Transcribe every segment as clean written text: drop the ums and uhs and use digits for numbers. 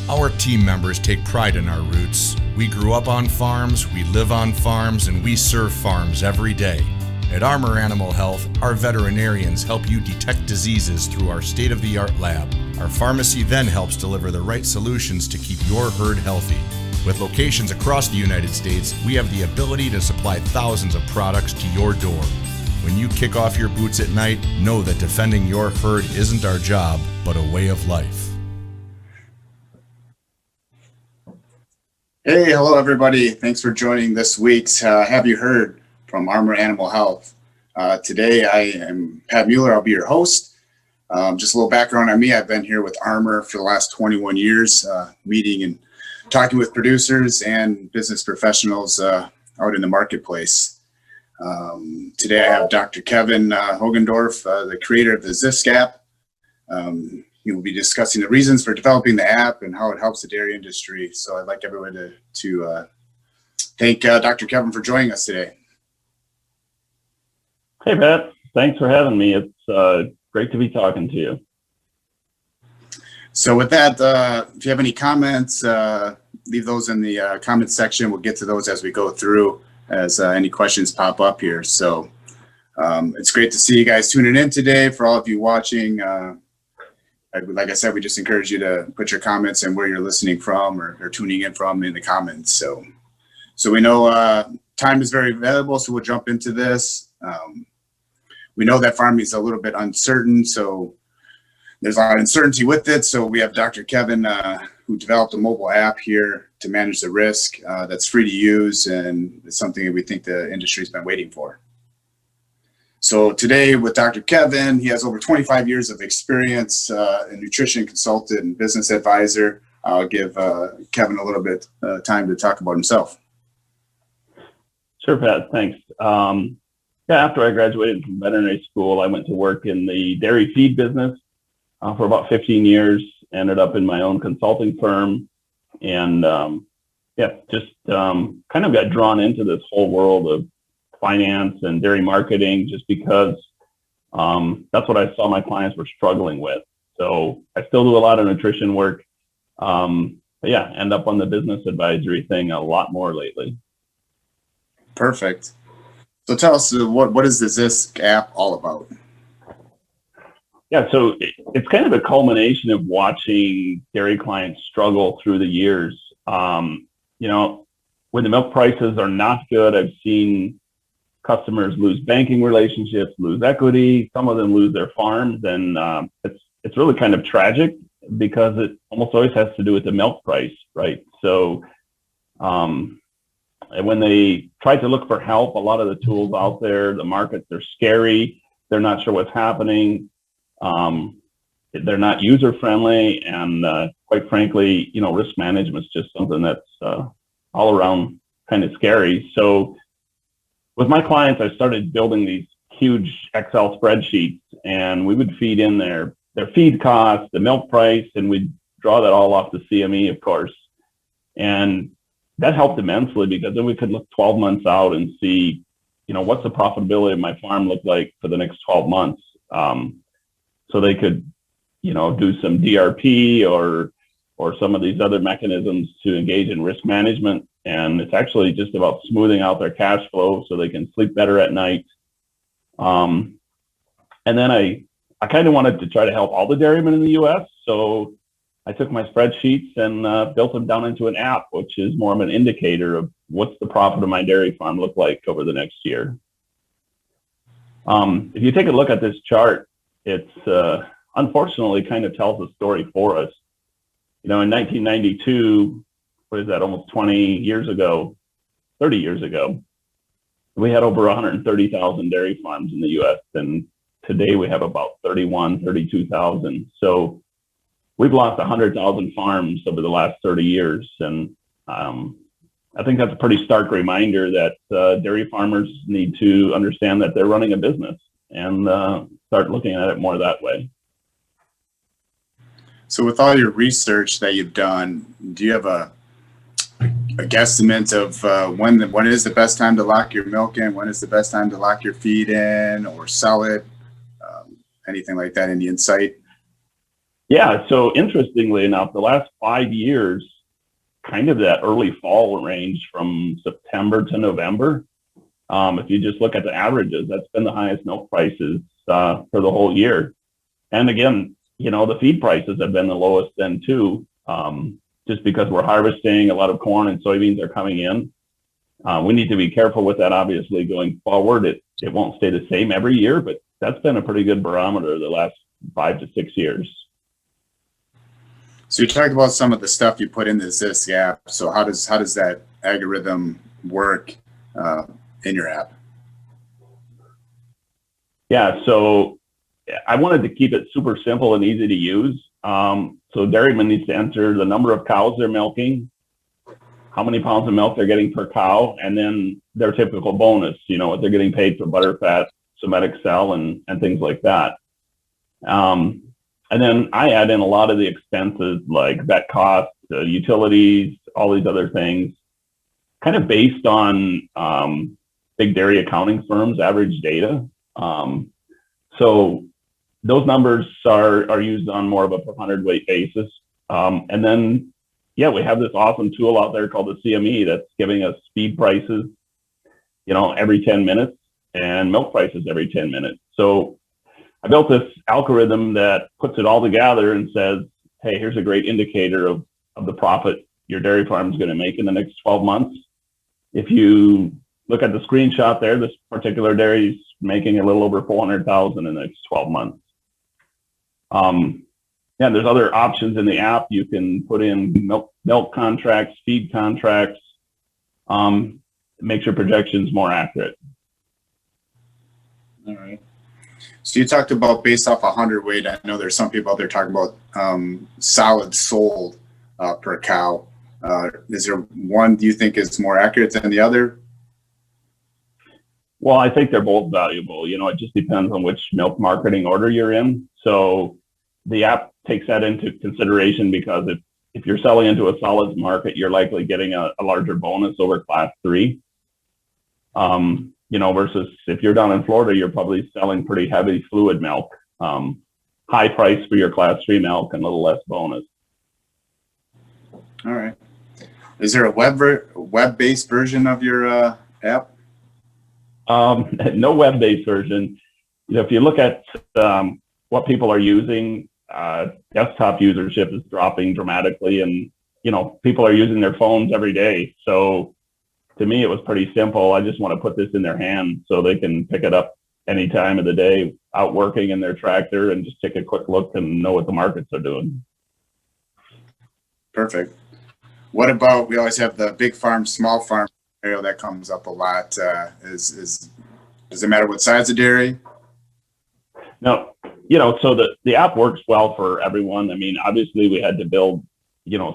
Our team members take pride in our roots. We grew up on farms, we live on farms, and we serve farms every day. At Armor Animal Health, our veterinarians help you detect diseases through our state-of-the-art lab. Our pharmacy then helps deliver the right solutions to keep your herd healthy. With locations across the United States, we have the ability to supply thousands of products to your door. When you kick off your boots at night, know that defending your herd isn't our job, but a way of life. Hey, hello everybody. Thanks for joining this week's Have You Heard from Armor Animal Health. Today I am Pat Mueller. I'll be your host. Just a little background on me. I've been here with Armor for the last 21 years, meeting and talking with producers and business professionals out in the marketplace. Today I have Dr. Kevin Hoogendoorn, the creator of the Zisk app. He will be discussing the reasons for developing the app and how it helps the dairy industry. So I'd like everyone to thank Dr. Kevin for joining us today. Hey, Pat. Thanks for having me. It's great to be talking to you. So with that, if you have any comments, leave those in the comments section. We'll get to those as we go through, as any questions pop up here. So it's great to see you guys tuning in today. For all of you watching, like I said, we just encourage you to put your comments and where you're listening from or tuning in from in the comments. So we know time is very valuable, so we'll jump into this. We know that farming is a little bit uncertain, so there's a lot of uncertainty with it. So we have Dr. Kevin, who developed a mobile app here to manage the risk that's free to use, and it's something that we think the industry's been waiting for. So today with Dr. Kevin, he has over 25 years of experience, a nutrition consultant and business advisor. I'll give Kevin a little bit time to talk about himself. Sure, Pat, thanks. After I graduated from veterinary school, I went to work in the dairy feed business for about 15 years, ended up in my own consulting firm, and just kind of got drawn into this whole world of finance and dairy marketing just because that's what I saw my clients were struggling with. So I still do a lot of nutrition work, end up on the business advisory thing a lot more lately. Perfect. So tell us, what is the Zisk app all about? Yeah, so it's kind of a culmination of watching dairy clients struggle through the years. When the milk prices are not good, I've seen customers lose banking relationships, lose equity. Some of them lose their farms, and it's really kind of tragic because it almost always has to do with the milk price, right? So when they try to look for help, a lot of the tools out there, the markets, they're scary. They're not sure what's happening. They're not user friendly, and quite frankly, risk management is just something that's all around kind of scary. So with my clients, I started building these huge Excel spreadsheets, and we would feed in their feed costs, the milk price, and we'd draw that all off the CME, of course. And that helped immensely because then we could look 12 months out and see, what's the profitability of my farm look like for the next 12 months. So they could, do some DRP or some of these other mechanisms to engage in risk management. And it's actually just about smoothing out their cash flow so they can sleep better at night. And then I kind of wanted to try to help all the dairymen in the U.S. So I took my spreadsheets and built them down into an app, which is more of an indicator of what's the profit of my dairy farm look like over the next year. If you take a look at this chart, it's unfortunately kind of tells a story for us. In 1992, what is that, almost 20 years ago, 30 years ago, we had over 130,000 dairy farms in the U.S. And today we have about 32,000. So we've lost 100,000 farms over the last 30 years. And I think that's a pretty stark reminder that dairy farmers need to understand that they're running a business and start looking at it more that way. So with all your research that you've done, do you have a guesstimate of when is the best time to lock your milk in? When is the best time to lock your feed in or sell it? Anything like that? Any insight? Yeah. So interestingly enough, the last 5 years, kind of that early fall range from September to November. If you just look at the averages, that's been the highest milk prices for the whole year. And again, the feed prices have been the lowest then too, just because we're harvesting, a lot of corn and soybeans are coming in. We need to be careful with that, obviously, going forward. It won't stay the same every year, but that's been a pretty good barometer the last 5 to 6 years. So you talked about some of the stuff you put in the Zisk app. So how does that algorithm work in your app? Yeah, so I wanted to keep it super simple and easy to use. So dairyman needs to enter the number of cows they're milking, how many pounds of milk they're getting per cow, and then their typical bonus, what they're getting paid for butter, fat, somatic cell, and things like that. And then I add in a lot of the expenses like vet costs, utilities, all these other things, kind of based on big dairy accounting firms' average data. So those numbers are used on more of a per hundredweight basis. And then, we have this awesome tool out there called the CME that's giving us feed prices, every 10 minutes and milk prices every 10 minutes. So I built this algorithm that puts it all together and says, hey, here's a great indicator of the profit your dairy farm is going to make in the next 12 months. If you look at the screenshot there, this particular dairy is making a little over 400,000 in the next 12 months. There's other options in the app. You can put in milk contracts, feed contracts, makes your projections more accurate. All right. So you talked about based off 100-weight. I know there's some people out there talking about solid sold per cow. Is there one do you think is more accurate than the other? Well, I think they're both valuable. It just depends on which milk marketing order you're in. So the app takes that into consideration because if you're selling into a solids market, you're likely getting a larger bonus over class 3. Versus if you're down in Florida, you're probably selling pretty heavy fluid milk, high price for your class 3 milk and a little less bonus. All right. Is there a web-based version of your app? No web-based version. If you look at what people are using, desktop usership is dropping dramatically, and people are using their phones every day. So to me, it was pretty simple. I just want to put this in their hand so they can pick it up any time of the day out working in their tractor and just take a quick look and know what the markets are doing. Perfect. What about, we always have the big farm, small farm scenario that comes up a lot. Does it matter what size of dairy? No, so the app works well for everyone. I mean, obviously we had to build,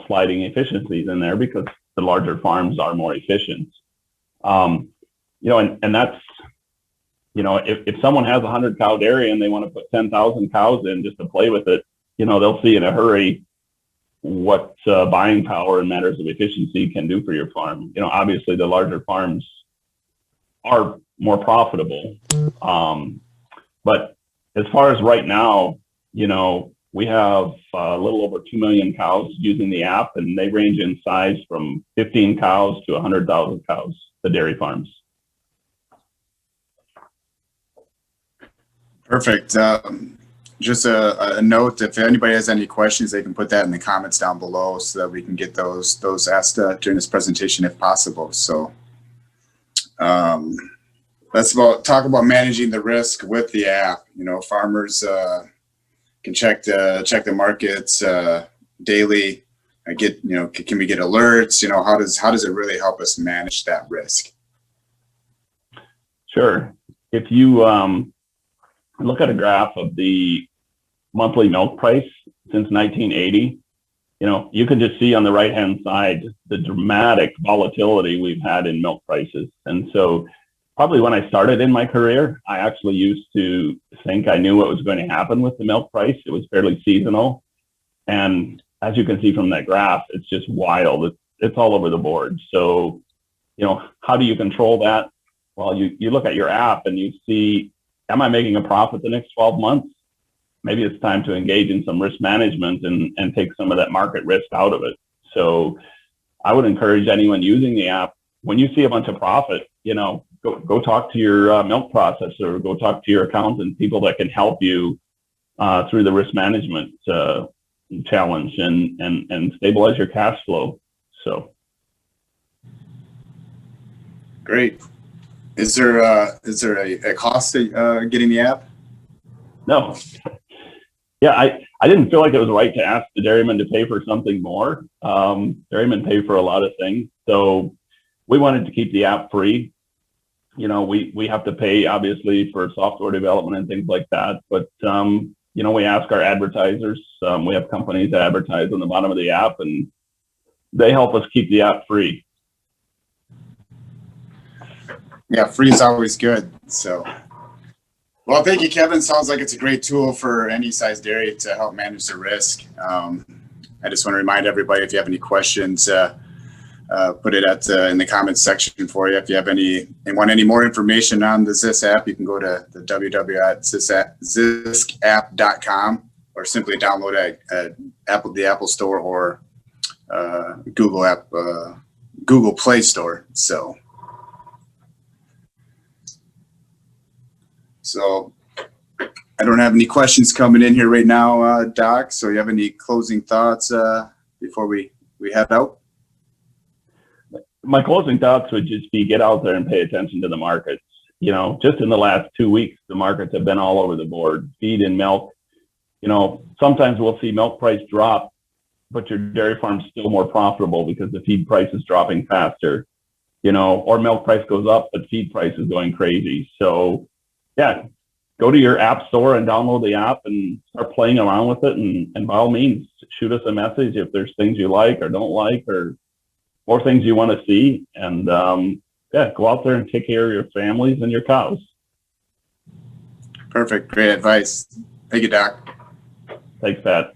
sliding efficiencies in there because the larger farms are more efficient. And that's, if someone has 100 cow dairy and they want to put 10,000 cows in just to play with it, they'll see in a hurry what buying power and matters of efficiency can do for your farm. Obviously the larger farms are more profitable. But as far as right now, we have a little over 2 million cows using the app, and they range in size from 15 cows to 100,000 cows, the dairy farms. Perfect. Just a note, if anybody has any questions, they can put that in the comments down below so that we can get those asked during this presentation if possible. So let's talk about managing the risk with the app. Farmers can check the markets daily. Can we get alerts? How does it really help us manage that risk? Sure. If you look at a graph of the monthly milk price since 1980, you can just see on the right hand side the dramatic volatility we've had in milk prices. And so probably when I started in my career, I actually used to think I knew what was going to happen with the milk price. It was fairly seasonal. And as you can see from that graph, it's just wild. It's all over the board. So, how do you control that? Well, you look at your app and you see, am I making a profit the next 12 months? maybe it's time to engage in some risk management and take some of that market risk out of it. So I would encourage anyone using the app, when you see a bunch of profit, go talk to your milk processor, go talk to your accountant, people that can help you through the risk management challenge and stabilize your cash flow. So great. Is there a cost to getting the app? No. Yeah, I didn't feel like it was right to ask the dairymen to pay for something more. Dairymen pay for a lot of things, so we wanted to keep the app free. We have to pay obviously for software development and things like that, but we ask our advertisers. We have companies that advertise on the bottom of the app, and they help us keep the app free. Yeah, free is always good. So, well, thank you, Kevin. Sounds like it's a great tool for any size dairy to help manage the risk. I just want to remind everybody, if you have any questions, put it in the comments section for you. If you have and want any more information on the Zisk app, you can go to the www.ziskapp.com or simply download it at the Apple Store or Google Play Store. So I don't have any questions coming in here right now, Doc. So you have any closing thoughts before we head out? My closing thoughts would just be get out there and pay attention to the markets. Just in the last 2 weeks, the markets have been all over the board, feed and milk. Sometimes we'll see milk price drop, but your dairy farm's still more profitable because the feed price is dropping faster, or milk price goes up, but feed price is going crazy. So yeah, go to your app store and download the app and start playing around with it. And by all means, shoot us a message if there's things you like or don't like or more things you want to see. And go out there and take care of your families and your cows. Perfect. Great advice. Thank you, Doc. Thanks, Pat.